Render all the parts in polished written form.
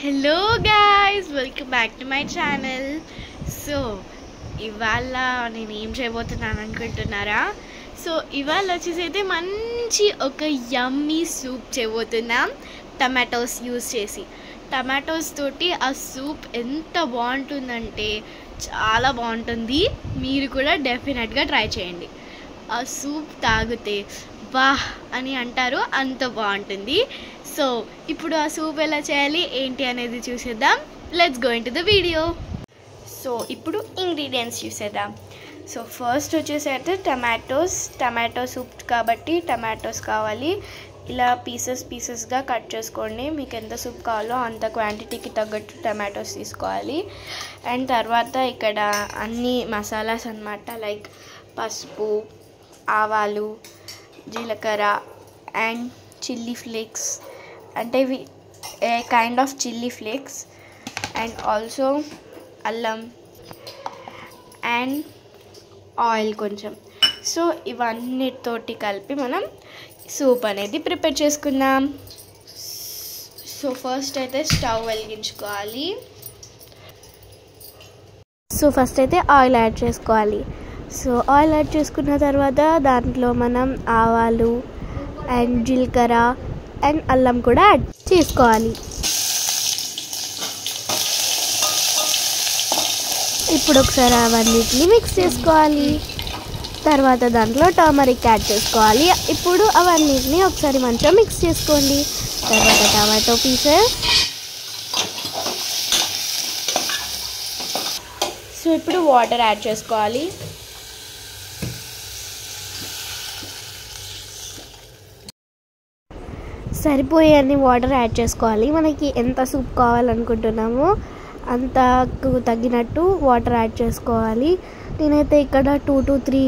Hello guys, welcome back to my channel. So ఇవాళ నేను ఏం చేయబోతున్నాను అనుకుంటున్నారా? సో ఇవాళ వచ్చేసి అయితే మంచి ఒక యమ్మీ సూప్ చేయబోతున్నాం టమాటోస్ యూస్ చేసి. టమాటోస్ తోటి ఆ సూప్ ఎంత బాగుంటుందంటే చాలా బాగుంటుంది. మీరు కూడా డెఫినెట్గా ట్రై చేయండి. ఆ సూప్ తాగితే వాహ్ అని అంటారు, అంత బాగుంటుంది. సో ఇప్పుడు ఆ సూప్ ఎలా చేయాలి ఏంటి అనేది చూసేద్దాం. Let's go into the video. So ఇప్పుడు ఇంగ్రీడియంట్స్ చూసేద్దాం. సో ఫస్ట్ వచ్చేసి అయితే టమాటో సూప్ కాబట్టి టమాటోస్ కావాలి. ఇలా పీసెస్గా కట్ చేసుకోండి. మీకు ఎంత సూప్ కావాలో అంత క్వాంటిటీకి తగ్గట్టు టమాటోస్ తీసుకోవాలి. అండ్ తర్వాత ఇక్కడ అన్ని మసాలాస్ అన్నమాట, లైక్ పసుపు, ఆవాలు, జీలకర్ర అండ్ చిల్లీ ఫ్లేక్స్, అంటే ఇవి a kind of chilli flakes, and also allam and oil కొంచెం. సో ఇవన్నిటితోటి కలిపి మనం సూప్ అనేది ప్రిపేర్ చేసుకుందాం. సో ఫస్ట్ అయితే స్టవ్ వెలిగించుకోవాలి. సో ఫస్ట్ అయితే ఆయిల్ యాడ్ చేసుకోవాలి. సో ఆయిల్ యాడ్ చేసుకున్న తర్వాత దాంట్లో మనం ఆవాలు అండ్ జీలకర్ర అండ్ అల్లం కూడా యాడ్ చేసుకోవాలి. ఇప్పుడు ఒకసారి అవన్నిటిని మిక్స్ చేసుకోవాలి. తర్వాత దాంట్లో టర్మరిక్ యాడ్ చేసుకోవాలి. ఇప్పుడు అవన్నిటిని ఒకసారి మంచిగా మిక్స్ చేసుకోండి. తర్వాత టమాటో పీసెస్. సో ఇప్పుడు వాటర్ యాడ్ చేసుకోవాలి. సరిపోయే అన్ని వాటర్ యాడ్ చేసుకోవాలి. మనకి ఎంత సూప్ కావాలనుకుంటున్నామో అంతకు తగ్గినట్టు వాటర్ యాడ్ చేసుకోవాలి. నేనైతే ఇక్కడ 2 to 3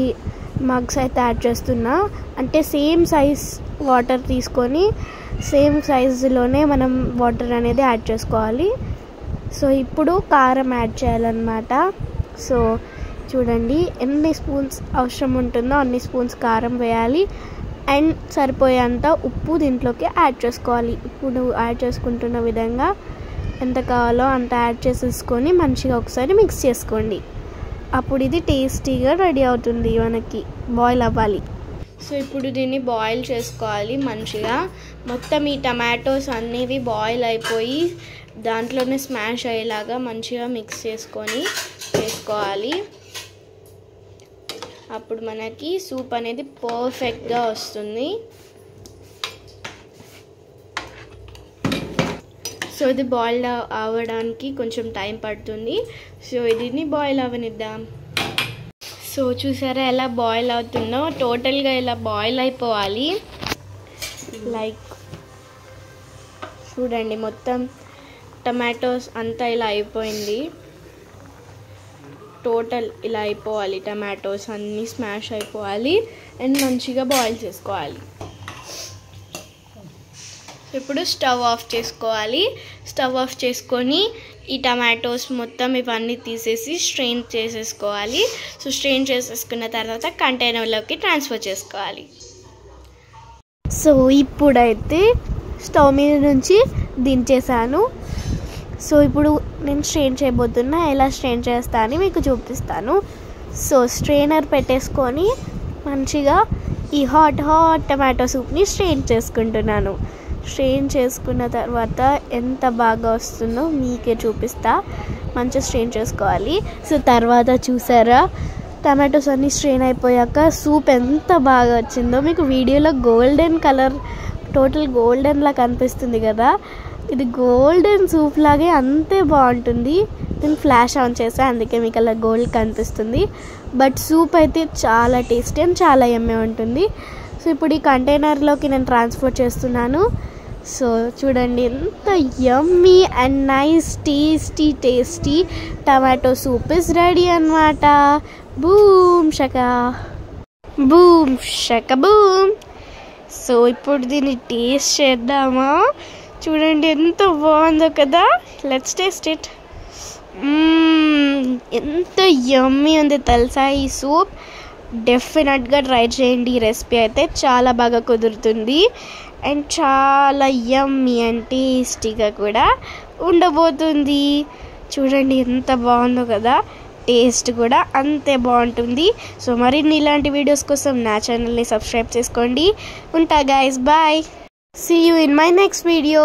మగ్స్ అయితే యాడ్ చేస్తున్నా. అంటే సేమ్ సైజ్ వాటర్ తీసుకొని సేమ్ సైజులోనే మనం వాటర్ అనేది యాడ్ చేసుకోవాలి. సో ఇప్పుడు కారం యాడ్ చేయాలన్నమాట. సో చూడండి, ఎన్ని స్పూన్స్ అవసరం ఉంటుందో అన్ని స్పూన్స్ కారం వేయాలి. అండ్ సరిపోయేంత ఉప్పు దీంట్లోకి యాడ్ చేసుకోవాలి. ఇప్పుడు యాడ్ చేసుకుంటున్న విధంగా ఎంత కావాలో అంత యాడ్ చేసేసుకొని మంచిగా ఒకసారి మిక్స్ చేసుకోండి. అప్పుడు ఇది టేస్టీగా రెడీ అవుతుంది. మనకి బాయిల్ అవ్వాలి. సో ఇప్పుడు దీన్ని బాయిల్ చేసుకోవాలి మంచిగా. మొత్తం ఈ టమాటోస్ అనేవి బాయిల్ అయిపోయి దాంట్లోనే స్మాష్ అయ్యేలాగా మంచిగా మిక్స్ చేసుకోవాలి. అప్పుడు మనకి సూప్ అనేది పర్ఫెక్ట్గా వస్తుంది. సో ఇది బాయిల్ అవ్వడానికి కొంచెం టైం పడుతుంది. సో దీన్ని బాయిల్ అవ్వనిద్దాం. సో చూసారా ఎలా బాయిల్ అవుతుందో? టోటల్గా ఇలా బాయిల్ అయిపోవాలి. లైక్ చూడండి, మొత్తం టమాటోస్ అంతా ఇలా అయిపోయింది. టోటల్ ఇలా అయిపోవాలి. టమాటోస్ అన్నీ స్మాష్ అయిపోవాలి అండ్ మంచిగా బాయిల్ చేసుకోవాలి. ఇప్పుడు స్టవ్ ఆఫ్ చేసుకోవాలి. స్టవ్ ఆఫ్ చేసుకొని ఈ టమాటోస్ మొత్తం ఇవన్నీ తీసేసి స్ట్రెయిన్ చేసేసుకోవాలి. సో స్ట్రెయిన్ చేసేసుకున్న తర్వాత కంటైనర్లోకి ట్రాన్స్ఫర్ చేసుకోవాలి. సో ఇప్పుడైతే స్టవ్ మీద నుంచి దించేసాను. సో ఇప్పుడు నేను స్ట్రెయిన్ చేయబోతున్నా. ఎలా స్ట్రెయిన్ చేస్తా అని మీకు చూపిస్తాను. సో స్ట్రెయినర్ పెట్టేసుకొని మంచిగా ఈ హాట్ టమాటో సూప్ని స్ట్రెయిన్ చేసుకుంటున్నాను. స్ట్రెయిన్ చేసుకున్న తర్వాత ఎంత బాగా వస్తుందో మీకే చూపిస్తా. మంచిగా స్ట్రెయిన్ చేసుకోవాలి. సో తర్వాత చూసారా, టమాటోస్ అన్నీ స్ట్రెయిన్ అయిపోయాక సూప్ ఎంత బాగా వచ్చిందో. మీకు వీడియోలో గోల్డెన్ కలర్, టోటల్ గోల్డెన్లా కనిపిస్తుంది కదా. ఇది గోల్డెన్ సూప్ లాగే అంతే బాగుంటుంది. నేను ఫ్లాష్ ఆన్ చేసా, అందుకే మీకు అలా గోల్డ్ కనిపిస్తుంది. బట్ సూప్ అయితే చాలా టేస్టీ అండ్ చాలా యమ్మీ ఉంటుంది. సో ఇప్పుడు ఈ కంటైనర్లోకి నేను ట్రాన్స్ఫర్ చేస్తున్నాను. సో చూడండి, ఎంత yummy and nice tasty tomato soup is ready అన్నమాట. Boom shaka boom. సో ఇప్పుడు దీన్ని టేస్ట్ చేద్దామా? చూడండి ఎంత బాగుందో కదా. Let's taste it. ఎంత యమ్మీ ఉంది తెలుసా ఈ సూప్. డెఫినెట్గా ట్రై చేయండి. ఈ రెసిపీ అయితే చాలా బాగా కుదురుతుంది. అండ్ చాలా యమ్మీ అండ్ టేస్టీగా కూడా ఉండబోతుంది. చూడండి ఎంత బాగుందో కదా, టేస్ట్ కూడా అంతే బాగుంటుంది. సో మరిన్ని ఇలాంటి వీడియోస్ కోసం నా ఛానల్ని సబ్స్క్రైబ్ చేసుకోండి. ఉంటా guys, bye. See you in my next video.